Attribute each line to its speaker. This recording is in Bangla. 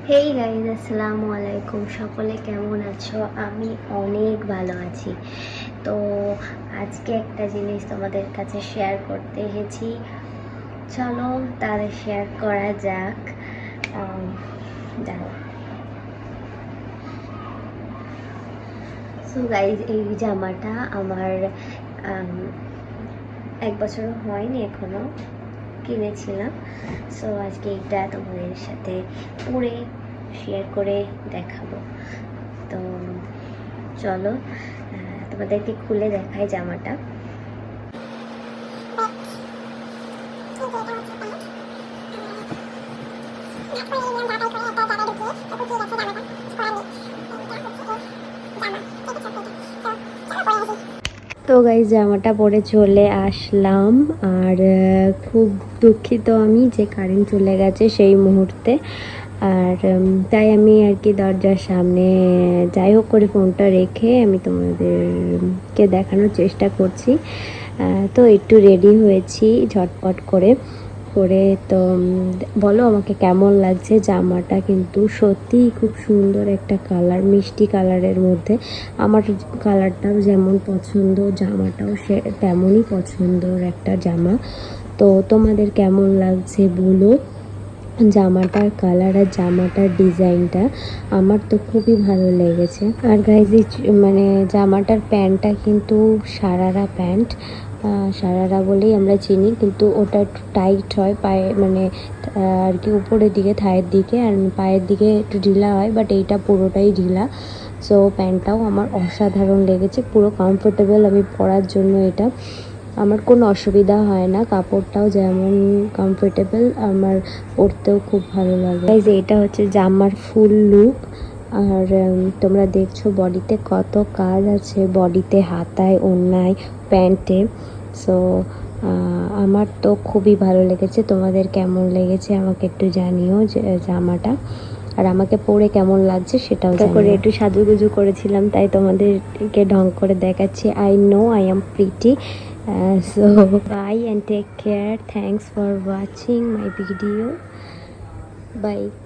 Speaker 1: হেই গাইজ, আসসালামু আলাইকুম। সকলে কেমন আছো? আমি অনেক ভালো আছি। তো আজকে একটা জিনিস তোমাদের কাছে শেয়ার করতে এসেছি। চলো তাহলে শেয়ার করা যাক। দেখো, সো গাইজ, এই জামাটা আমার 1 বছরও হয়নি এখনো, কিনেছিলাম। সো আজকে এটা তোমাদের সাথে পরে শেয়ার করে দেখাবো। তো চলো তোমাদেরকে খুলে দেখাই জামাটা। তো গাইস, জামাটা পরে চলে আসলাম। আর খুব দুঃখিত আমি যে কারেন্ট চলে গেছে সেই মুহূর্তে। আর তাই আমি আর কি দরজার সামনে যাই হোক করে ফোনটা রেখে আমি তোমাদেরকে দেখানোর চেষ্টা করছি। তো একটু রেডি হয়েছি ঝটপট করে। তো বলো আমাকে কেমন লাগছে। জামাটা কিন্তু সত্যিই খুব সুন্দর একটা কালার, মিষ্টি কালারের মধ্যে। আমার কালারটাও যেমন পছন্দ, জামাটাও সে তেমনই পছন্দর একটা জামা। তো তোমাদের কেমন লাগছে বলো জামাটার কালার আর জামাটার ডিজাইনটা। আমার তো খুবই ভালো লেগেছে। আর গাইজ, মানে জামাটার প্যান্টটা কিন্তু সারারা প্যান্ট। সারারা বলেই আমরা চিনি, কিন্তু ওটা একটু টাইট হয় পায়ে, মানে আর কি উপরের দিকে, থায়ের দিকে, আর পায়ের দিকে একটু ঢিলা হয়, বাট এইটা পুরোটাই ঢিলা। সো প্যান্টটাও আমার অসাধারণ লেগেছে, পুরো কমফোর্টেবল আমি পরার জন্য। এটা আমার কোনো অসুবিধা হয় না, কাপড়টাও যেমন কমফোর্টেবল, আমার পরতেও খুব ভালো লাগে। গাইজ, এটা হচ্ছে জামার ফুল লুক। আর তোমরা দেখছো বডিতে কত কাজ আছে, বডিতে, হাতায়, ওড়নায়, প্যান্টে। সো আমার তো খুবই ভালো লেগেছে। তোমাদের কেমন লেগেছে আমাকে একটু জানিও যে জামাটা, আর আমাকে পরে কেমন লাগছে সেটাও করে। একটু সাজুগুজু করেছিলাম, তাই তোমাদেরকে ঢং করে দেখাচ্ছি। I know I am pretty. So bye and take care. Thanks for watching my video. Bye.